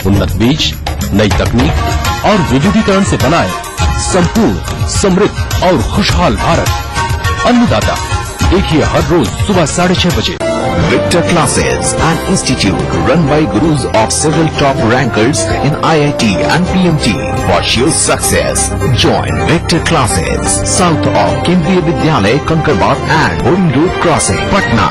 उन्नत बीज, नई तकनीक और विद्युतीकरण से बनाए संपूर्ण, समृद्ध और खुशहाल भारत। अन्नदाता देखिए हर रोज सुबह 6:30 बजे। Victor Classes, an institute run by gurus of several top rankers in IIT and PMT. Watch your success. Join Victor Classes, south of Kendriya Vidyalaya, Kankarbaग and Boring Road Crossing, Patna.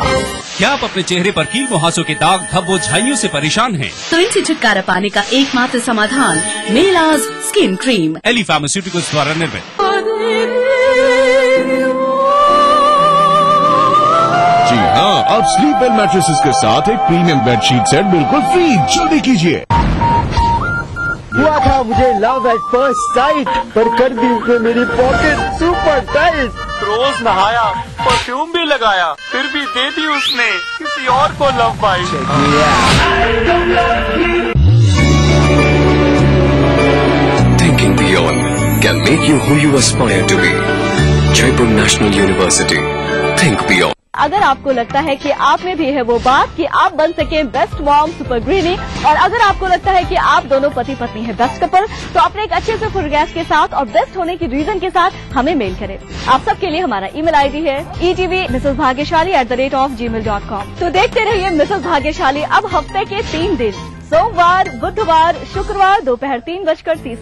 क्या आप अपने चेहरे पर कील मुहासों के दाग, धब्बों, झाइयों से परेशान हैं? तो इनसे छुटकारा पाने का एकमात्र समाधान मेलाज स्किन क्रीम, एली फार्मास्यूटिकल्स द्वारा निर्मित। जी हाँ, अब स्लीप वेल मैट्रेसेस के साथ एक प्रीमियम बेडशीट सेट बिल्कुल फ्री। जल्दी कीजिए। हुआ था मुझे लव एट फर्स्ट साइट, पर कर दी उसने मेरी पॉकेट सुपर टाइट। रोज नहाया, परफ्यूम भी लगाया, फिर भी दे दी उसने किसी और को love bite. Thinking beyond can make you who you aspire to be. Jaipur National University. Think beyond. अगर आपको लगता है कि आप में भी है वो बात कि आप बन सके बेस्ट मॉम सुपर गृहिणी, और अगर आपको लगता है कि आप दोनों पति पत्नी है बेस्ट कपल, तो अपने एक अच्छे से फुलगैस के साथ और बेस्ट होने की रीजन के साथ हमें मेल करें। आप सबके लिए हमारा ईमेल आईडी है etv@gmail.com। तो देखते रहिए मिसेस भाग्यशाली अब हफ्ते के 3 दिन, सोमवार, बुधवार, शुक्रवार दोपहर 3:30 पे।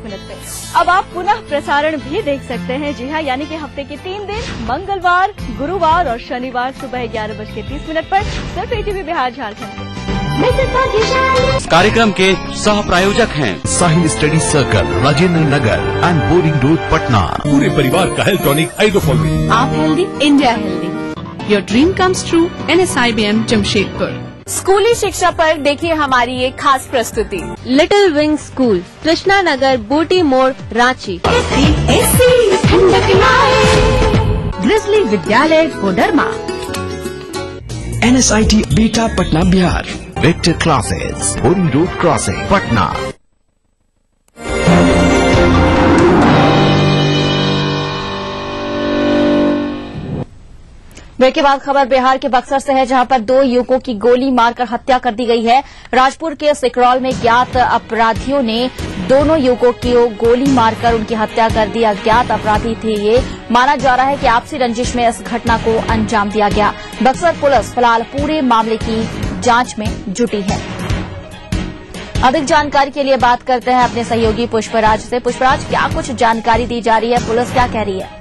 अब आप पुनः प्रसारण भी देख सकते हैं। जी हाँ, यानी कि हफ्ते के 3 दिन, मंगलवार, गुरुवार और शनिवार सुबह 11:30 पर सिर्फ ETV बिहार झारखंड। कार्यक्रम के सह प्रायोजक हैं Sahil Study Circle, Rajendra Nagar and Boring Road, Patna. पूरे परिवार का हेल्थ टॉनिक आइडोफॉल। आप healthy, India healthy. Your dream comes true, NSIBM Jamshedpur. स्कूली शिक्षा पर देखिए हमारी एक खास प्रस्तुति। Little Wing School, Krishna Nagar, Booti Mor, Ranchi. Grizzly Vidyalaya, Koderma. NSIT Beta, Patna, Bihar. Victor Classes, Boring Road Crossing, Patna. Break के बाद खबर बिहार के बक्सर से है, जहां पर 2 युवकों की गोली मारकर हत्या कर दी गई है। राजपुर के सिकरौल में ज्ञात अपराधियों ने दोनों युवकों की गोली मारकर उनकी हत्या कर दी। अज्ञात अपराधी थे ये। माना जा रहा है कि आपसी रंजिश में इस घटना को अंजाम दिया गया। बक्सर पुलिस फिलहाल पूरे मामले की जांच में जुटी है। अधिक जानकारी के लिए बात करते हैं अपने सहयोगी पुष्पराज से। पुष्पराज, क्या कुछ जानकारी दी जा रही है, पुलिस क्या कह रही है?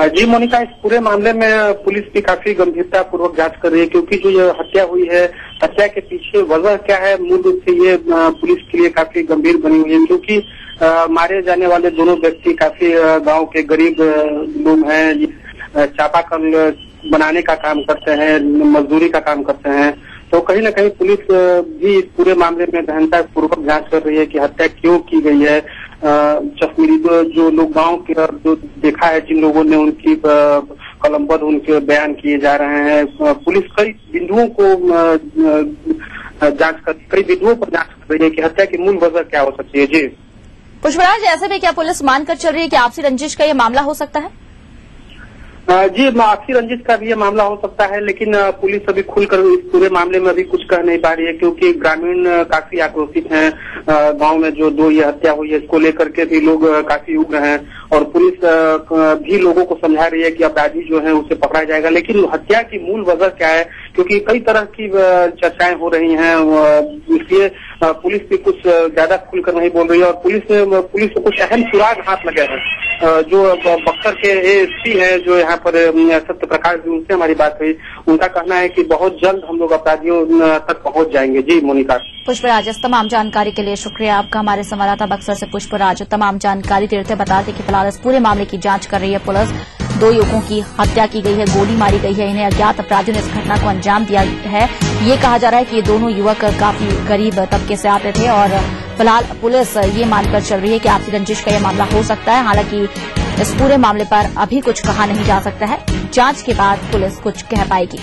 जी मोनिका, इस पूरे मामले में पुलिस भी काफी गंभीरता पूर्वक जांच कर रही है, क्योंकि जो ये हत्या हुई है, हत्या के पीछे वजह क्या है, मूल रूप से ये पुलिस के लिए काफी गंभीर बनी हुई है। क्योंकि मारे जाने वाले दोनों व्यक्ति काफी गांव के गरीब लोग हैं, चापाकल बनाने का काम करते हैं, मजदूरी का काम करते हैं। तो कहीं न कहीं पुलिस भी इस पूरे मामले में गहनता पूर्वक जांच कर रही है कि हत्या क्यों की गई है। कश्मीरी जो लोग गांव के जो देखा है, जिन लोगों ने उनकी कलमबद्ध उनके बयान किए जा रहे हैं। पुलिस कई बिंदुओं को कई बिंदुओं पर जांच कर रही है कि हत्या की मूल वजह क्या हो सकती है। जी पुष्पराज, ऐसे में क्या पुलिस मानकर चल रही है कि आपसी रंजिश का ये मामला हो सकता है? जी, आपसी रंजिश का भी ये मामला हो सकता है, लेकिन पुलिस अभी खुलकर इस पूरे मामले में अभी कुछ कह नहीं पा रही है, क्योंकि ग्रामीण काफी आक्रोशित हैं। गांव में जो 2 ये हत्या हुई है, इसको लेकर के भी लोग काफी उग्र हैं, और पुलिस भी लोगों को समझा रही है कि अपराधी जो है उसे पकड़ा जाएगा। लेकिन हत्या की मूल वजह क्या है, क्योंकि कई तरह की चर्चाएं हो रही हैं, इसलिए पुलिस भी कुछ ज्यादा खुलकर नहीं बोल रही है। और पुलिस को कुछ अहम सुराग हाथ लगे हैं। जो बक्सर के ASP है, जो यहाँ पर सत्य प्रकाश जी, उनसे हमारी बात हुई। उनका कहना है कि बहुत जल्द हम लोग अपराधियों तक पहुंच जाएंगे। जी मोनिका। पुष्पराज, इस तमाम जानकारी के लिए शुक्रिया आपका। हमारे संवाददाता बक्सर से पुष्पराज तमाम जानकारी देते बताते कि फिलहाल इस पूरे मामले की जांच कर रही है पुलिस। 2 युवकों की हत्या की गई है, गोली मारी गई है। इन्हें अज्ञात अपराधियों ने इस घटना को अंजाम दिया है। ये कहा जा रहा है कि ये दोनों युवक काफी गरीब तबके से आते थे, और फिलहाल पुलिस ये मानकर चल रही है कि आपसी रंजिश का यह मामला हो सकता है। हालांकि इस पूरे मामले पर अभी कुछ कहा नहीं जा सकता है। जांच के बाद पुलिस कुछ कह पाएगी।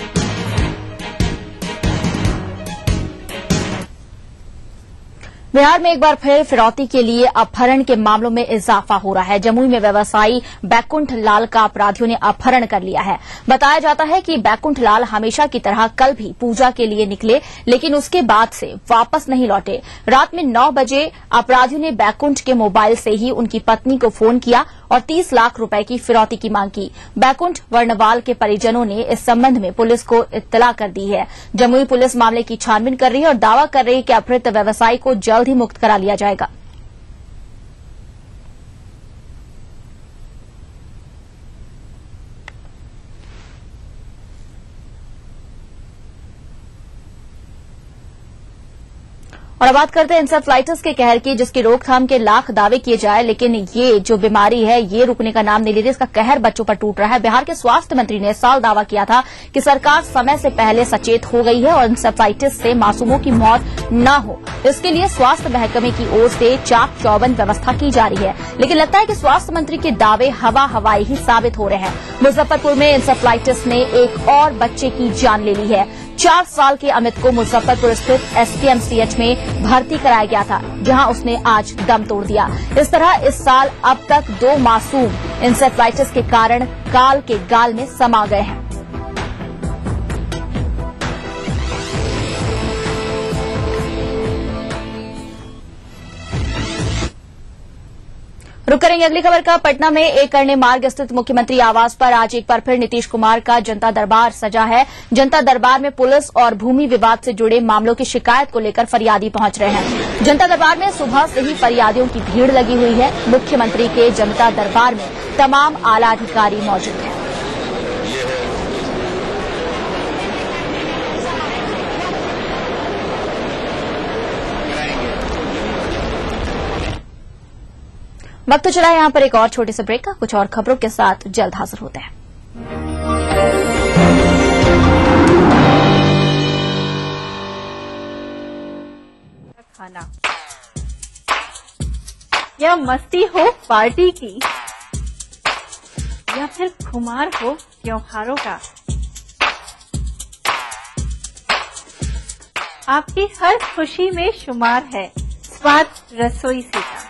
बिहार में एक बार फिर फिरौती के लिए अपहरण के मामलों में इजाफा हो रहा है। जमुई में व्यवसायी बैकुंठ लाल का अपराधियों ने अपहरण कर लिया है। बताया जाता है कि बैकुंठ लाल हमेशा की तरह कल भी पूजा के लिए निकले, लेकिन उसके बाद से वापस नहीं लौटे। रात में 9 बजे अपराधियों ने बैकुंठ के मोबाइल से ही उनकी पत्नी को फोन किया और 30 लाख रुपए की फिरौती की मांग की। बैकुंठ वर्णवाल के परिजनों ने इस संबंध में पुलिस को इत्तला कर दी है। जमुई पुलिस मामले की छानबीन कर रही है और दावा कर रही है कि अपहृत व्यवसायी को जल्द ही मुक्त करा लिया जाएगा। और अब बात करते हैं इंसेफ्लाइटिस के कहर की, जिसकी रोकथाम के लाख दावे किए जाए, लेकिन ये जो बीमारी है ये रुकने का नाम नहीं ले रही। इसका कहर बच्चों पर टूट रहा है। बिहार के स्वास्थ्य मंत्री ने इस साल दावा किया था कि सरकार समय से पहले सचेत हो गई है और इंसेफ्लाइटिस से मासूमों की मौत न हो, इसके लिए स्वास्थ्य महकमे की ओर से चाक चौबंद व्यवस्था की जा रही है। लेकिन लगता है कि स्वास्थ्य मंत्री के दावे हवाई ही साबित हो रहे हैं। मुजफ्फरपुर में इंसेफ्लाइटिस ने एक और बच्चे की जान ले ली है। 4 साल के अमित को मुजफ्फरपुर स्थित SPMCH में भर्ती कराया गया था, जहां उसने आज दम तोड़ दिया। इस तरह इस साल अब तक 2 मासूम इंसेफ्लाइटिस के कारण काल के गाल में समा गए हैं। रुक करेंगे अगली खबर का। पटना में एक करने मार्ग स्थित मुख्यमंत्री आवास पर आज एक बार फिर नीतीश कुमार का जनता दरबार सजा है। जनता दरबार में पुलिस और भूमि विवाद से जुड़े मामलों की शिकायत को लेकर फरियादी पहुंच रहे हैं। जनता दरबार में सुबह से ही फरियादियों की भीड़ लगी हुई है। मुख्यमंत्री के जनता दरबार में तमाम आला अधिकारी मौजूद हैं। वक्त तो चला है यहाँ पर एक और छोटे से ब्रेक का। कुछ और खबरों के साथ जल्द हाजिर होते हैं। खाना या मस्ती हो पार्टी की या फिर खुमार हो त्योहारों का, आपकी हर खुशी में शुमार है स्वाद रसोई से का।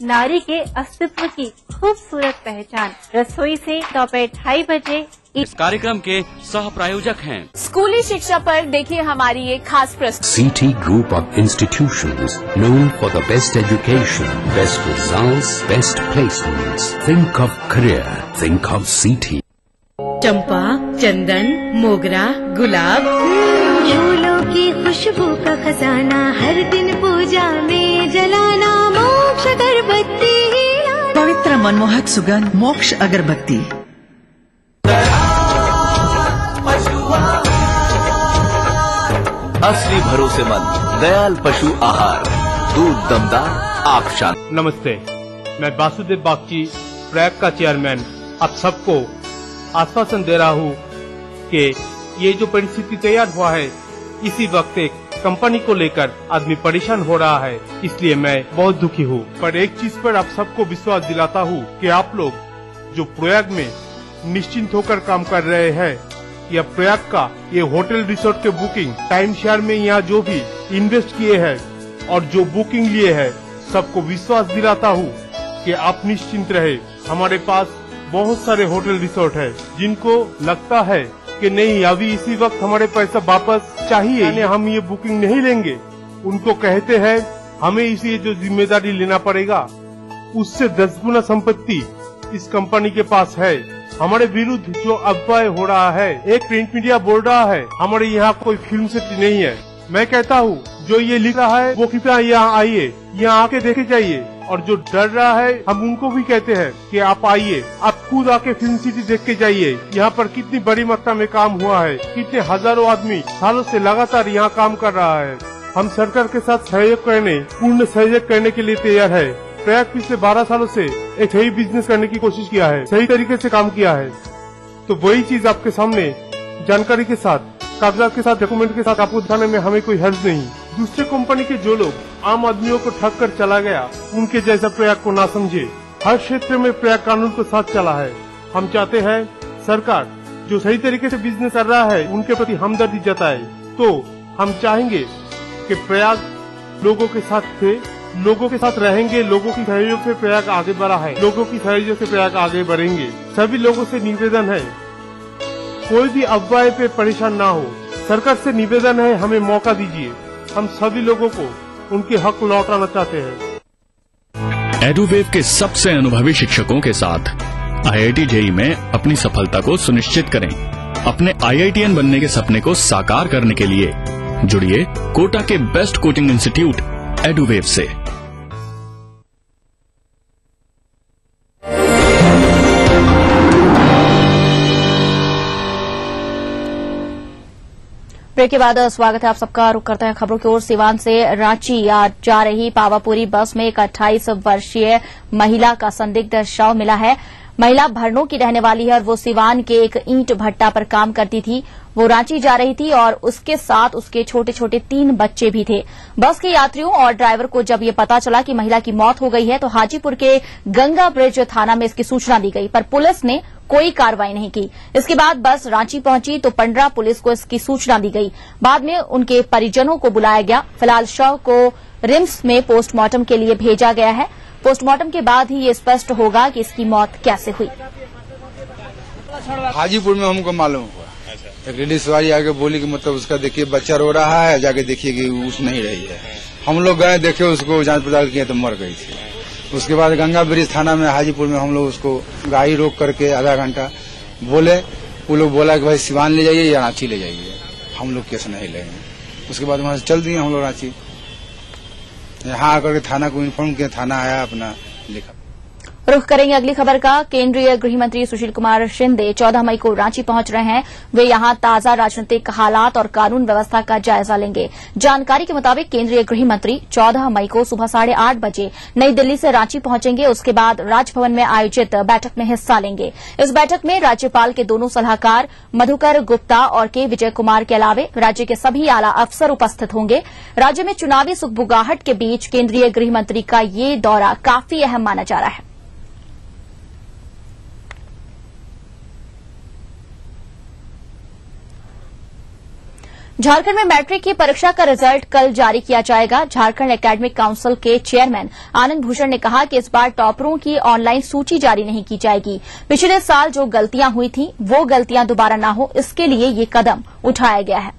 नारी के अस्तित्व की खूबसूरत पहचान रसोई से दोपहर 2:30 बजे। इस कार्यक्रम के सह प्रायोजक हैं स्कूली शिक्षा पर देखिए हमारी ये खास प्रस्तुति। CT Group of Institutions known for the best education, best results, best placements. Think of career. Think of CT. चंपा, चंदन, मोगरा, गुलाब, फूलों की खुशबू का खजाना हर दिन पूजा में जलाना, मोक्ष अगरबत्ती, पवित्र मनमोहक सुगंध मोक्ष अगरबत्ती। असली भरोसेमंद दयाल पशु आहार, दूध दमदार आप शान। नमस्ते, मैं वासुदेव बागची, प्रयाग का चेयरमैन, आप सबको आश्वासन दे रहा हूँ कि ये जो परिस्थिति तैयार हुआ है, इसी वक्त एक कंपनी को लेकर आदमी परेशान हो रहा है, इसलिए मैं बहुत दुखी हूँ। पर एक चीज पर आप सबको विश्वास दिलाता हूँ कि आप लोग जो प्रयाग में निश्चिंत होकर काम कर रहे हैं, या प्रयाग का ये होटल रिसोर्ट के बुकिंग टाइम शेयर में यहाँ जो भी इन्वेस्ट किए हैं और जो बुकिंग लिए हैं, सबको विश्वास दिलाता हूँ कि आप निश्चिंत रहे। हमारे पास बहुत सारे होटल रिसोर्ट है, जिनको लगता है कि नहीं अभी इसी वक्त हमारे पैसा वापस चाहिए, यानी हम ये बुकिंग नहीं लेंगे, उनको कहते हैं हमें इसी जो जिम्मेदारी लेना पड़ेगा, उससे 10 गुना संपत्ति इस कंपनी के पास है। हमारे विरुद्ध जो अफवाह हो रहा है, एक प्रिंट मीडिया बोल रहा है हमारे यहाँ कोई फिल्म सिटी नहीं है। मैं कहता हूँ जो ये लिख रहा है वो कृपया यहाँ आइए, यहाँ आके देखे जाइए, और जो डर रहा है हम उनको भी कहते हैं कि आप आइए, आप खुद आके फिल्म सिटी देख के जाइए। यहाँ पर कितनी बड़ी मात्रा में काम हुआ है, कितने हजारों आदमी सालों से लगातार यहाँ काम कर रहा है। हम सरकार के साथ सहयोग करने, पूर्ण सहयोग करने के लिए तैयार है। प्रयाग पिछले 12 सालों से एक सही बिजनेस करने की कोशिश किया है, सही तरीके से काम किया है, तो वही चीज आपके सामने जानकारी के साथ, कागजात के साथ, डॉक्यूमेंट के साथ आपको दिखाने में हमें कोई हर्ज नहीं। दूसरे कंपनी के जो लोग आम आदमियों को ठग कर चला गया, उनके जैसा प्रयाग को ना समझे। हर क्षेत्र में प्रयाग कानून को साथ चला है। हम चाहते हैं सरकार जो सही तरीके से बिजनेस कर रहा है, उनके प्रति हमदर्दी जताए। तो हम चाहेंगे कि प्रयाग लोगों के साथ थे, लोगों के साथ रहेंगे, लोगों की सहयोग से प्रयाग आगे बढ़ा है, लोगों की सहयोग से प्रयाग आगे बढ़ेंगे। सभी लोगों से निवेदन है, कोई भी अफवाह पे परेशान ना हो। सरकार से निवेदन है, हमें मौका दीजिए, हम सभी लोगों को उनके हक लौटाना चाहते हैं। एडुवेव के सबसे अनुभवी शिक्षकों के साथ IIT JEE में अपनी सफलता को सुनिश्चित करें। अपने IITian बनने के सपने को साकार करने के लिए जुड़िए कोटा के बेस्ट कोचिंग इंस्टीट्यूट एडुवेव से। ब्रेक के बाद स्वागत है आप सबका। रुक करते हैं खबरों की ओर। सिवान से रांची जा रही पावापुरी बस में एक 28 वर्षीय महिला का संदिग्ध शव मिला है। महिला भरनों की रहने वाली है और वो सिवान के एक ईंट भट्टा पर काम करती थी। वो रांची जा रही थी और उसके साथ उसके छोटे छोटे 3 बच्चे भी थे। बस के यात्रियों और ड्राइवर को जब ये पता चला कि महिला की मौत हो गई है तो हाजीपुर के गंगा ब्रिज थाना में इसकी सूचना दी गई, पर पुलिस ने कोई कार्रवाई नहीं की। इसके बाद बस रांची पहुंची तो पंडरा पुलिस को इसकी सूचना दी गई। बाद में उनके परिजनों को बुलाया गया। फिलहाल शव को रिम्स में पोस्टमार्टम के लिए भेजा गया है। पोस्टमार्टम के बाद ही ये स्पष्ट होगा कि इसकी मौत कैसे हुई। हाजीपुर में हमको मालूम हुआ, एक लेडीज वाली आगे बोली कि मतलब उसका देखिए बच्चा रो रहा है, जाके देखिए कि उस नहीं रही है। हम लोग गए देखे, उसको जांच पड़ताल किए तो मर गई थी। उसके बाद गंगा ब्रिज थाना में हाजीपुर में हम लोग उसको गाड़ी रोक करके आधा घंटा बोले, वो लोग बोला कि भाई सिवान ले जाइए या रांची ले जाइए, हम लोग केस नहीं लेंगे। उसके बाद वहां से चल दिए हम लोग रांची। यहाँ आकर के थाना को इन्फॉर्म किया, थाना आया, अपना लिखा। रुख करेंगे अगली खबर का। केंद्रीय गृह मंत्री सुशील कुमार शिंदे 14 मई को रांची पहुंच रहे हैं। वे यहां ताजा राजनीतिक हालात और कानून व्यवस्था का जायजा लेंगे। जानकारी के मुताबिक केंद्रीय गृह मंत्री 14 मई को सुबह 8:30 बजे नई दिल्ली से रांची पहुंचेंगे। उसके बाद राजभवन में आयोजित बैठक में हिस्सा लेंगे। इस बैठक में राज्यपाल के दोनों सलाहकार मधुकर गुप्ता और के विजय कुमार के अलावे राज्य के सभी आला अफसर उपस्थित होंगे। राज्य में चुनावी सुगबुगाहट के बीच केंद्रीय गृह मंत्री का ये दौरा काफी अहम माना जा रहा है। झारखंड में मैट्रिक की परीक्षा का रिजल्ट कल जारी किया जाएगा। झारखंड एकेडमिक काउंसिल के चेयरमैन आनंद भूषण ने कहा कि इस बार टॉपरों की ऑनलाइन सूची जारी नहीं की जाएगी। पिछले साल जो गलतियां हुई थी वो गलतियां दोबारा न हो, इसके लिए ये कदम उठाया गया है।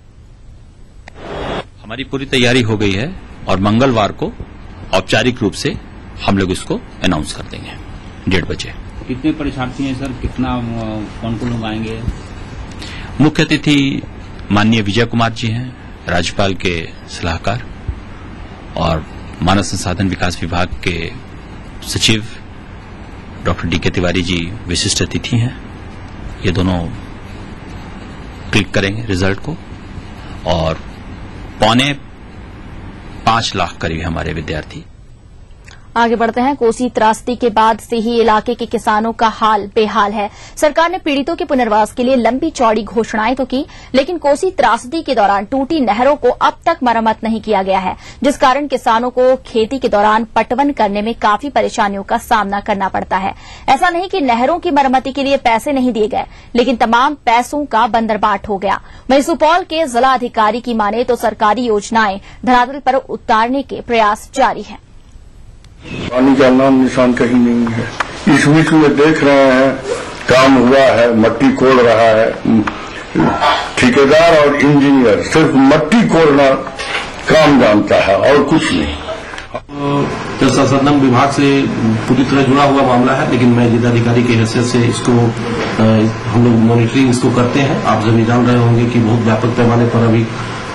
हमारी पूरी तैयारी हो गई है और मंगलवार को औपचारिक रूप से हम लोग इसको अनाउंस कर देंगे 1:30 बजे। कितने परीक्षार्थी हैं सर, कितना कौन कौन लोग आएंगे? मुख्य अतिथि माननीय विजय कुमार जी हैं, राज्यपाल के सलाहकार, और मानव संसाधन विकास विभाग के सचिव डॉक्टर डी.के. तिवारी जी विशिष्ट अतिथि हैं। ये दोनों क्लिक करेंगे रिजल्ट को और 5.25 लाख करीब हमारे विद्यार्थी। आगे बढ़ते हैं। कोसी त्रासदी के बाद से ही इलाके के किसानों का हाल बेहाल है। सरकार ने पीड़ितों के पुनर्वास के लिए लंबी चौड़ी घोषणाएं तो की, लेकिन कोसी त्रासदी के दौरान टूटी नहरों को अब तक मरम्मत नहीं किया गया है, जिस कारण किसानों को खेती के दौरान पटवन करने में काफी परेशानियों का सामना करना पड़ता है। ऐसा नहीं कि नहरों की मरम्मति के लिए पैसे नहीं दिए गए, लेकिन तमाम पैसों का बंदरबाट हो गया। वहीं सुपौल के जिला अधिकारी की माने तो सरकारी योजनाएं धरातल पर उतारने के प्रयास जारी हैं। पानी का नाम निशान कहीं नहीं है। इस बीच में देख रहे हैं काम हुआ है, मट्टी कोड़ रहा है, ठेकेदार और इंजीनियर सिर्फ मट्टी कोड़ना काम जानता है और कुछ नहीं। जल संसाधन विभाग से पूरी तरह जुड़ा हुआ मामला है, लेकिन मैं जिलाधिकारी की हैसियत से इसको हम लोग मॉनिटरिंग इसको करते हैं। आप सभी जान रहे होंगे कि बहुत व्यापक पैमाने पर अभी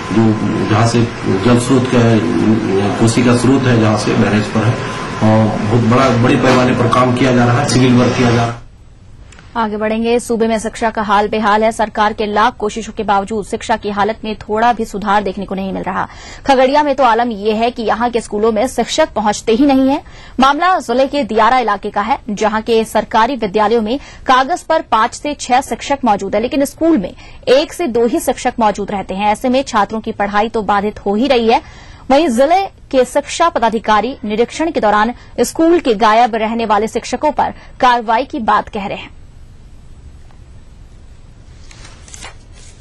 जो जहाँ से जल स्रोत का कोसी का स्रोत है, जहाँ से बैरेज पर है, और बहुत बड़े पैमाने पर काम किया जा रहा है, सिविल वर्क किया जा रहा है। आगे बढ़ेंगे। सूबे में शिक्षा का हाल बेहाल है। सरकार के लाख कोशिशों के बावजूद शिक्षा की हालत में थोड़ा भी सुधार देखने को नहीं मिल रहा। खगड़िया में तो आलम यह है कि यहां के स्कूलों में शिक्षक पहुंचते ही नहीं है। मामला जिले के दियारा इलाके का है, जहां के सरकारी विद्यालयों में कागज पर 5 से 6 शिक्षक मौजूद है, लेकिन स्कूल में 1 से 2 ही शिक्षक मौजूद रहते हैं। ऐसे में छात्रों की पढ़ाई तो बाधित हो ही रही है। वहीं जिले के शिक्षा पदाधिकारी निरीक्षण के दौरान स्कूल के गायब रहने वाले शिक्षकों पर कार्रवाई की बात कह रहे हैं।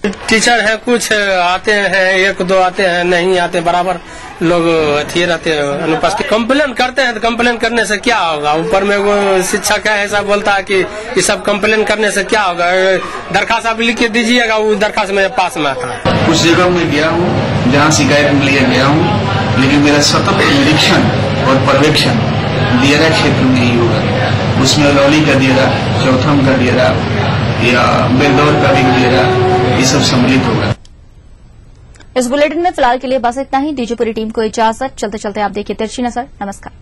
टीचर है, कुछ आते हैं, एक दो आते हैं, नहीं आते, बराबर लोग अथिए रहते हैं, अनुपस्थित। कंप्लेन करते हैं तो कंप्लेन करने से क्या होगा? ऊपर में वो शिक्षक है ऐसा बोलता है कि ये सब कंप्लेन करने से क्या होगा? दरखास्त आप लिख के दीजिएगा, वो दरखास्त मेरे पास में आता है। कुछ जगह मैं गया हूँ जहाँ शिकायत में लिया गया हूँ, लेकिन मेरा सतत निरीक्षण और पर्यवेक्षण दियरा क्षेत्र में ही होगा। उसमें लौली का दियरा, चौथम का दियरा या बेलदौर का भी दियरा, ये सब सम्मिलित होगा। इस बुलेटिन में फिलहाल के लिए बस इतना ही। दीजिए पूरी टीम को इजाजत। चलते चलते आप देखिए तिरछी नजर। नमस्कार।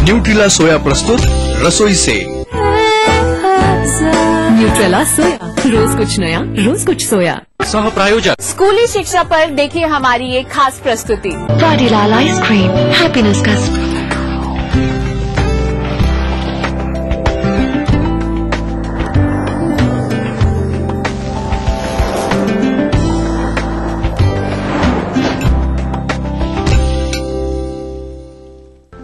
न्यूट्रेला सोया प्रस्तुत रसोई से। न्यूट्रेला सोया, रोज कुछ नया, रोज कुछ सोया। सह प्रायोजक स्कूली शिक्षा पर देखिए हमारी एक खास प्रस्तुति। वाडीलाल आइसक्रीम, हैप्पीनेस का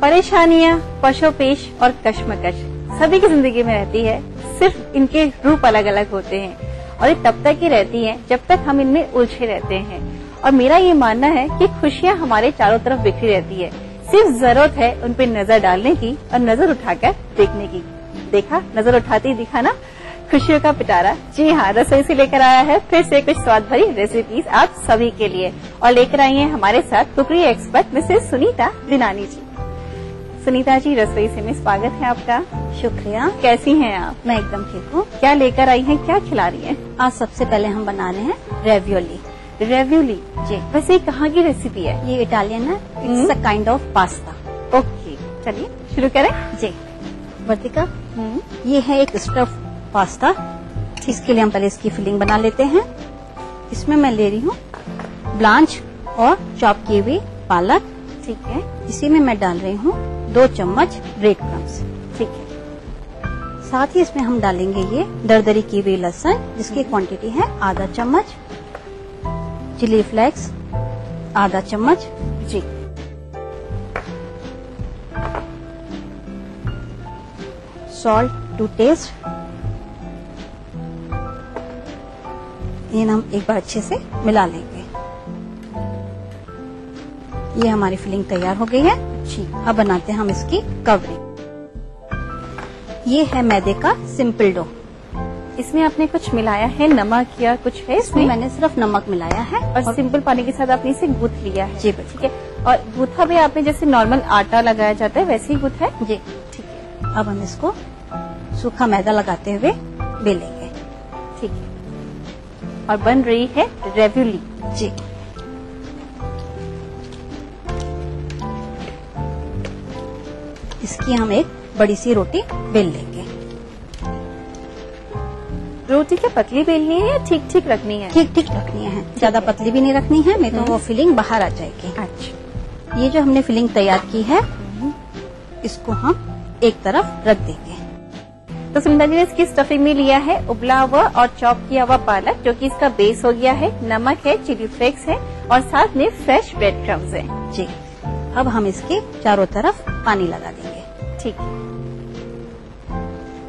परेशानियां, पशोपेश और कश्मकश सभी की जिंदगी में रहती है। सिर्फ इनके रूप अलग अलग होते हैं और ये तब तक ही रहती हैं जब तक हम इनमें उलझे रहते हैं। और मेरा ये मानना है कि खुशियां हमारे चारों तरफ बिखरी रहती है, सिर्फ जरूरत है उन पर नजर डालने की और नजर उठाकर देखने की। देखा, नजर उठाते ही दिखा ना खुशियों का पिटारा। जी हाँ, रसोई से लेकर आया है फिर से कुछ स्वाद भरी रेसिपीज आप सभी के लिए, और लेकर आई है हमारे साथ कुकरी एक्सपर्ट मिसेस सुनीता दिनानी जी। सुनीता जी, रसोई से में स्वागत है आपका। शुक्रिया। कैसी हैं आप? मैं एकदम ठीक हूँ। क्या लेकर आई हैं, क्या खिला रही हैं? आज सबसे पहले हम बना रहे हैं रेवियोली। रेवियोली जी। वैसे ये कहाँ की रेसिपी है? ये इटालियन है, it's a kind of pasta. Okay, चलिए शुरू करें। जी वर्तिका, ये है एक स्टफ पास्ता। इसके लिए हम पहले इसकी फिलिंग बना लेते हैं। इसमें मैं ले रही हूँ ब्लांच और चॉप किए हुए पालक। ठीक है। इसी में मैं डाल रही हूँ 2 चम्मच ब्रेड क्रम्स। ठीक है। साथ ही इसमें हम डालेंगे ये दरदरी की हुई लहसुन, जिसकी क्वांटिटी है आधा चम्मच। चिली फ्लेक्स आधा चम्मच। जी। Salt to taste. ये हम एक बार अच्छे से मिला लेंगे। ये हमारी फिलिंग तैयार हो गई है। जी, अब बनाते हैं हम इसकी कवरिंग। ये है मैदे का सिंपल डो। इसमें आपने कुछ मिलाया है, नमक या कुछ है इसमें? मैंने सिर्फ नमक मिलाया है और सिंपल पानी के साथ आपने इसे गूंथ लिया है। जी ठीक है। और गूंथा भी आपने जैसे नॉर्मल आटा लगाया जाता है वैसे ही गूंथा है? जी ठीक है। अब हम इसको सूखा मैदा लगाते हुए बेलेंगे। ठीक है। और बन रही है रेवियोली। जी। इसकी हम एक बड़ी सी रोटी बेल लेंगे। रोटी क्या पतली बेलनी है या ठीक ठीक रखनी है? ठीक ठीक रखनी है, ज्यादा पतली भी नहीं रखनी है, नहीं तो वो फिलिंग बाहर आ जाएगी। अच्छा। ये जो हमने फिलिंग तैयार की है, इसको हम एक तरफ रख देंगे। तो सुनीता जी ने इसकी स्टफिंग में लिया है उबला हुआ और चॉप किया हुआ पालक, जो कि इसका बेस हो गया है, नमक है, चिली फ्लेक्स है और साथ में फ्रेश ब्रेड क्रम्स है। जी, अब हम इसके चारों तरफ पानी लगा देंगे। ठीक है,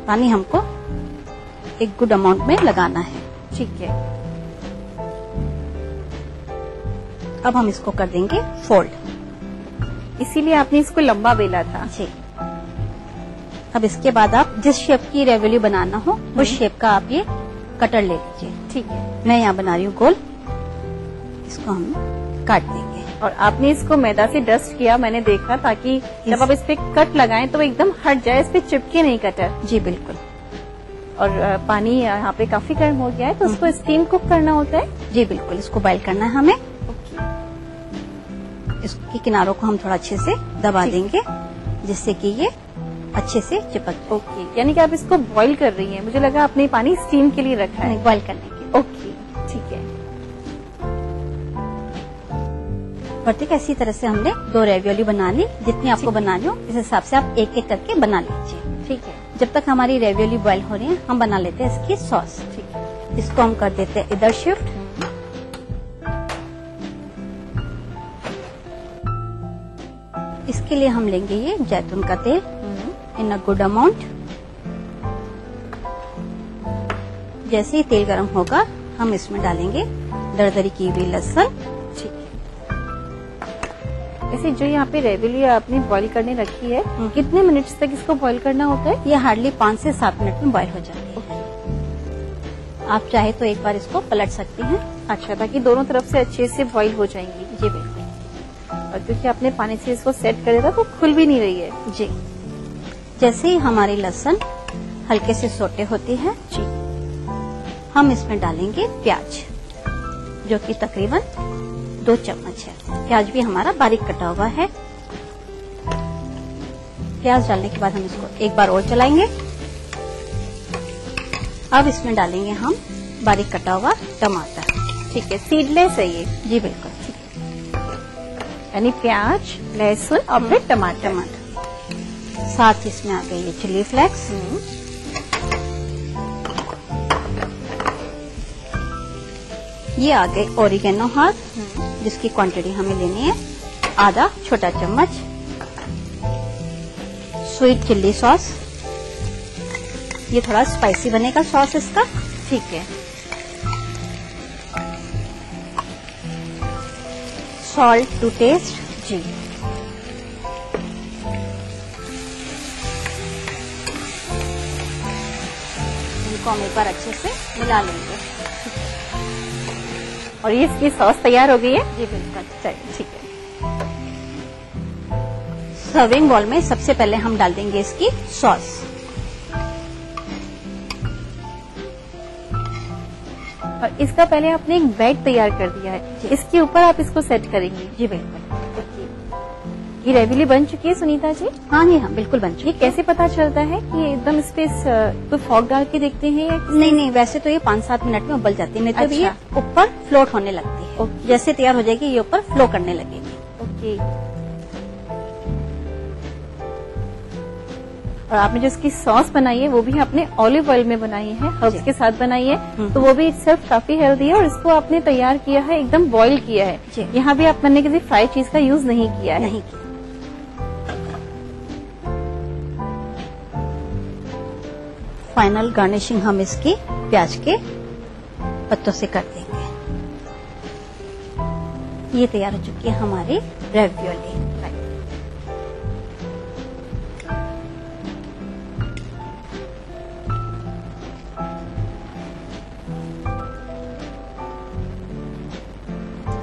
पानी हमको एक गुड अमाउंट में लगाना है। ठीक है, अब हम इसको कर देंगे फोल्ड, इसीलिए आपने इसको लंबा बेला था। जी, अब इसके बाद आप जिस शेप की रेवियोली बनाना हो उस शेप का आप ये कटर ले लीजिए। ठीक है, मैं यहाँ बना रही हूँ गोल, इसको हम काट देंगे। और आपने इसको मैदा से डस्ट किया, मैंने देखा, ताकि जब आप इस पे कट लगाएं तो एकदम हट जाए, इस पे चिपके नहीं कटर। जी बिल्कुल। और पानी यहाँ पे काफी गर्म हो गया है, तो उसको स्टीम कुक करना होता है। जी बिल्कुल, इसको बॉइल करना है हमें। इसके किनारों को हम थोड़ा अच्छे से दबा देंगे जिससे कि ये अच्छे से चिपक जाए। ओके, यानी कि आप इसको बॉईल कर रही हैं। मुझे लगा आपने पानी स्टीम के लिए रखा है। बॉईल करने के लिए। ओके, ठीक है। और ठीक है, इसी तरह से हमने 2 रेवियोली बना ली। जितनी आपको बनानी हो इस हिसाब से आप एक एक करके बना लीजिए। ठीक है, जब तक हमारी रेवियोली बॉईल हो रही है हम बना लेते हैं इसकी सॉस। ठीक है, इसको हम कर देते हैं इधर शिफ्ट। इसके लिए हम लेंगे ये जैतून का तेल इन अ गुड अमाउंट। जैसे ही तेल गरम होगा हम इसमें डालेंगे दरदरी की हुई लहसुन। ठीक है। ऐसे जो यहाँ पे रेवियोली आपने बॉईल करने रखी है, कितने मिनट्स तक इसको बॉईल करना होता है? ये हार्डली 5 से 7 मिनट में बॉईल हो जाती है। आप चाहे तो एक बार इसको पलट सकती हैं। अच्छा, ताकि दोनों तरफ से अच्छे से बॉईल हो जाएंगी। जी बिल्कुल। और क्योंकि आपने पानी से इसको सेट कर दिया था तो खुल भी नहीं रही है। जी, जैसे ही हमारी लहसुन हल्के से सोटे होती है जी, हम इसमें डालेंगे प्याज, जो कि तकरीबन 2 चम्मच है। प्याज भी हमारा बारीक कटा हुआ है। प्याज डालने के बाद हम इसको एक बार और चलाएंगे। अब इसमें डालेंगे हम बारीक कटा हुआ टमाटर। ठीक है, सीडलेस है ये? जी बिल्कुल। यानी प्याज, लहसुन और फिर टमाटर। साथ इसमें आ गई ये चिली फ्लेक्स। ये आ गई ओरिगेनो हर्ब, जिसकी क्वांटिटी हमें लेनी है आधा छोटा चम्मच। स्वीट चिल्ली सॉस, ये थोड़ा स्पाइसी बनेगा सॉस इसका। ठीक है। Salt to test. जी, इनको हम एक बार अच्छे से मिला लेंगे। और ये इसकी सॉस तैयार हो गई है? जी बिल्कुल। चलिए, ठीक है। सर्विंग बॉल में सबसे पहले हम डाल देंगे इसकी सॉस। और इसका पहले आपने एक बेड तैयार कर दिया है, इसके ऊपर आप इसको सेट करेंगी? जी बिल्कुल। ये रेवियोली बन चुकी है सुनीता जी? हाँ जी, हाँ बिल्कुल बन चुकी है। कैसे पता चलता है कि एकदम इस पे कोई फॉग डाल के देखते हैं या नहीं, वैसे तो ये 5-7 मिनट में उबल जाती है, नहीं तो ये ऊपर फ्लोट होने लगती है। जैसे तैयार हो जाएगी ये ऊपर फ्लो करने लगेगी। ओके। और आपने जो इसकी सॉस बनाई है वो भी आपने ऑलिव ऑयल में बनाई है, हर्ब्स के साथ बनाई है, तो वो भी इटसेल्फ काफी हेल्दी है। और इसको आपने तैयार किया है, एकदम बॉईल किया है। यहाँ भी आपने किसी फ्राई चीज का यूज नहीं किया है। नहीं किया। फाइनल गार्निशिंग हम इसकी प्याज के पत्तों से कर देंगे। ये तैयार हो चुकी है हमारी रेवियोली।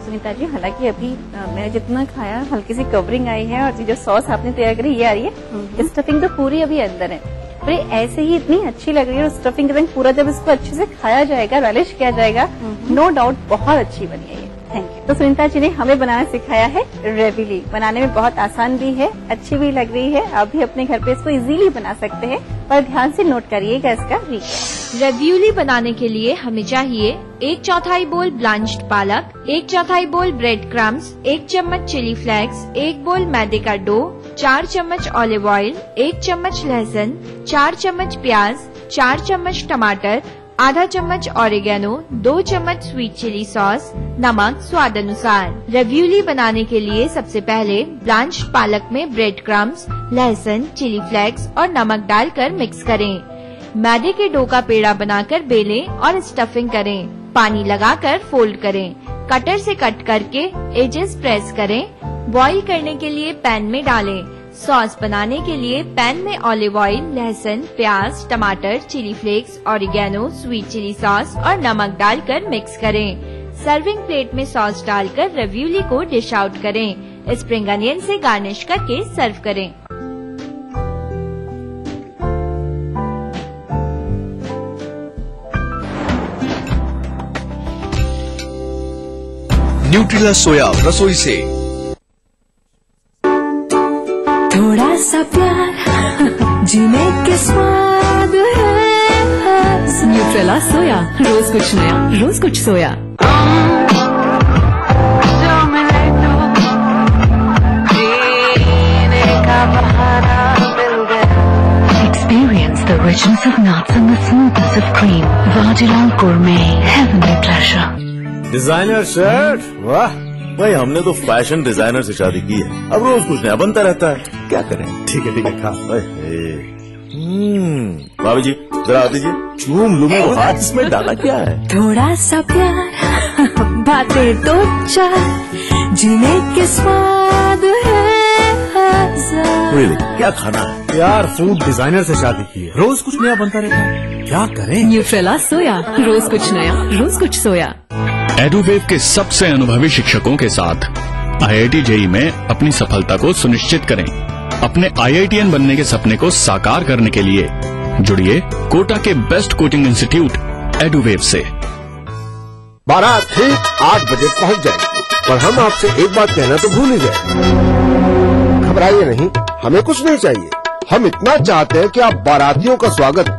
सुनीता जी, हालांकि अभी मैंने जितना खाया हल्की सी कवरिंग आई है, और जो सॉस आपने तैयार करी ये आ रही है। स्टफिंग तो पूरी अभी अंदर है, पर ये ऐसे ही इतनी अच्छी लग रही है। और स्टफिंग के रंग पूरा जब इसको अच्छे से खाया जाएगा, रैलिश किया जाएगा, नो डाउट बहुत अच्छी बनी है ये। Thank you. तो सुनीता जी ने हमें बनाना सिखाया है रेवियोली। बनाने में बहुत आसान भी है, अच्छी भी लग रही है। आप भी अपने घर पे इसको इजीली बना सकते हैं, पर ध्यान से नोट करिएगा इसका रीजन। रेवियोली बनाने के लिए हमें चाहिए 1/4 बोल ब्लांच्ड पालक, 1/4 बोल ब्रेड क्रम्स, 1 चम्मच चिली फ्लेक्स, 1 बोल मैदे का डो, 4 चम्मच ऑलिव ऑयल, 1 चम्मच लहसुन, 4 चम्मच प्याज, 4 चम्मच टमाटर, आधा चम्मच ऑरिगेनो, 2 चम्मच स्वीट चिली सॉस, नमक स्वाद अनुसार। रेवियोली बनाने के लिए सबसे पहले ब्लांच पालक में ब्रेड क्रम्स, लहसुन, चिली फ्लेक्स और नमक डालकर मिक्स करें। मैदे के डो का पेड़ा बनाकर बेलें और स्टफिंग करें। पानी लगाकर फोल्ड करें। कटर से कट करके एजेस प्रेस करें। बॉईल करने के लिए पैन में डालें। सॉस बनाने के लिए पैन में ऑलिव ऑयल, लहसुन, प्याज, टमाटर, chilli flakes, oregano, sweet chilli sauce और नमक डालकर मिक्स करें। सर्विंग प्लेट में सॉस डालकर रेवियोली को डिश आउट करें। स्प्रिंग अनियन से गार्निश करके सर्व करें। न्यूट्रिला सोया रसोई से। थोड़ा सा प्यार जीने के स्वाद है। न्यूट्रेला सोया, रोज कुछ नया, रोज कुछ सोया। Experience the richness of nuts and the smoothness of cream. Vajilal Gourmet, heavenly pleasure. Designer shirt, वाह भाई, हमने तो फैशन डिजाइनर से शादी की है, अब रोज कुछ नया बनता रहता है, क्या करें। ठीक है खा। भाभी जी जरा आ दीजिए, चूम लूं मैं वो हाथ, इसमें डाला क्या है? थोड़ा सा प्यार, बातें तो चार, जीने के स्वाद है। क्या खाना है यार? फूड डिजाइनर से शादी की है, रोज कुछ नया बनता रहता है, क्या करें। न्यूट्रेला सोया, रोज कुछ नया, रोज कुछ सोया। एडुवेव के सबसे अनुभवी शिक्षकों के साथ IIT JEE में अपनी सफलता को सुनिश्चित करें। अपने IITian बनने के सपने को साकार करने के लिए जुड़िए कोटा के बेस्ट कोचिंग इंस्टीट्यूट एडुवेव से। बारात ठीक 8 बजे पहुंच जाएगी, पर हम आपसे एक बात कहना तो भूल ही गए। घबराइए नहीं, हमें कुछ नहीं चाहिए। हम इतना चाहते हैं कि आप बारातियों का स्वागत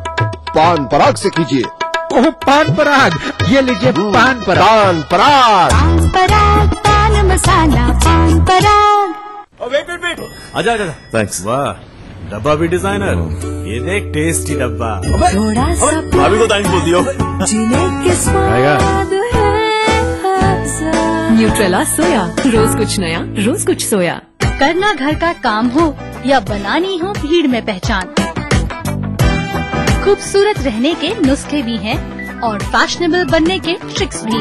पान पराग से कीजिए। ओह, पान पराग, ये लीजिए पान पराग। पान पराग, पान पराग, पान मसाला, पान पराग। वेट, आजा। थैंक्स। वाह, डब्बा भी डिजाइनर, ये देख टेस्टी डब्बा। थोड़ा सा अभी तो थैंक्स बोल दियो। जीने के स्वाद है। न्यूट्रेला सोया, रोज कुछ नया, रोज कुछ सोया। करना घर का काम हो या बनानी हो भीड़ में पहचान, खूबसूरत रहने के नुस्खे भी हैं और फैशनेबल बनने के ट्रिक्स भी।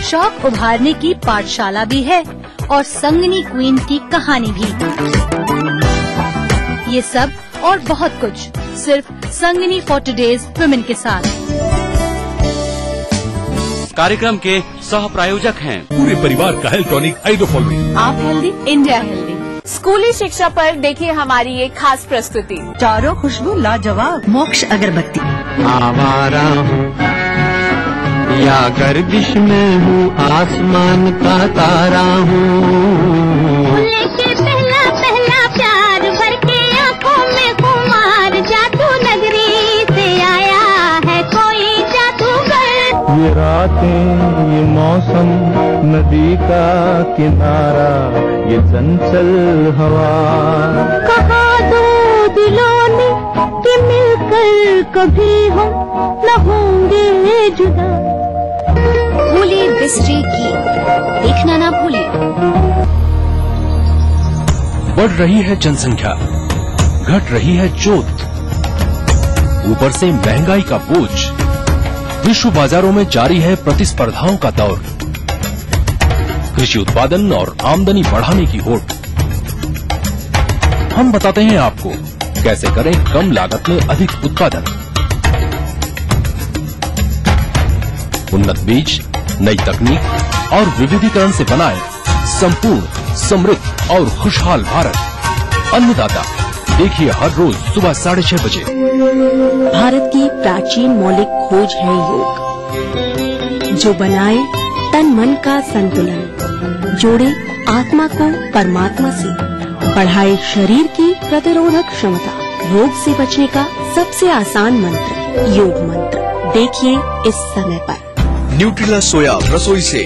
शौक उभारने की पाठशाला भी है और संगनी क्वीन की कहानी भी। ये सब और बहुत कुछ सिर्फ संगनी फॉर टुडेज वुमेन के साथ। कार्यक्रम के सह प्रायोजक हैं पूरे परिवार का हेल्थ टॉनिक आइडोफॉल। आप हेल्दी, इंडिया हेल्दी। स्कूली शिक्षा पर देखिए हमारी ये खास प्रस्तुति। चारों खुशबू लाजवाब, मोक्ष अगरबत्ती। आवारा हूँ या गर्दिश में हूँ, आसमान का तारा हूँ। लेके पहला पहला प्यार भर के आँखों में कुमार, जादू नगरी से आया है कोई जादूगर। ये रातें, ये मौसम, नदी का किनारा, ये चंचल हवा। कहा दो दिलों ने कि मिलकर कभी हम न होंगे जुदा। भूले बिसरे गीत, देखना ना भूले। बढ़ रही है जनसंख्या, घट रही है जोत, ऊपर से महंगाई का बोझ, विश्व बाजारों में जारी है प्रतिस्पर्धाओं का दौर। कृषि उत्पादन और आमदनी बढ़ाने की होड़। हम बताते हैं आपको कैसे करें कम लागत में अधिक उत्पादन। उन्नत बीज, नई तकनीक और विविधीकरण से बनाए संपूर्ण, समृद्ध और खुशहाल भारत। अन्नदाता देखिए हर रोज सुबह 6:30 बजे। भारत की प्राचीन मौलिक खोज है योग, जो बनाए तन मन का संतुलन, जोड़े आत्मा को परमात्मा से, बढ़ाए शरीर की प्रतिरोधक क्षमता। रोग से बचने का सबसे आसान मंत्र योग मंत्र। देखिए इस समय पर। न्यूट्रिला सोया रसोई से।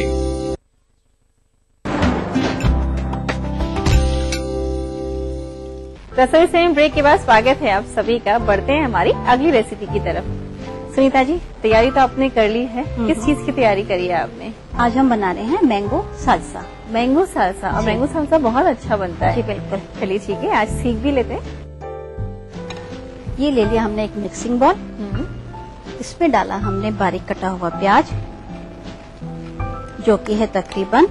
रसोई से ब्रेक के बाद स्वागत है आप सभी का। बढ़ते हैं हमारी अगली रेसिपी की तरफ। सुनीता जी, तैयारी तो आपने कर ली है, किस चीज की तैयारी करी है आपने? आज हम बना रहे हैं मैंगो सालसा। मैंगो सालसा, और मैंगो सालसा बहुत अच्छा बनता है। जी बिल्कुल। चलिए ठीक है, आज सीख भी लेते हैं। ये ले लिया हमने एक मिक्सिंग बॉल, इसमें डाला हमने बारीक कटा हुआ प्याज जो कि है तकरीबन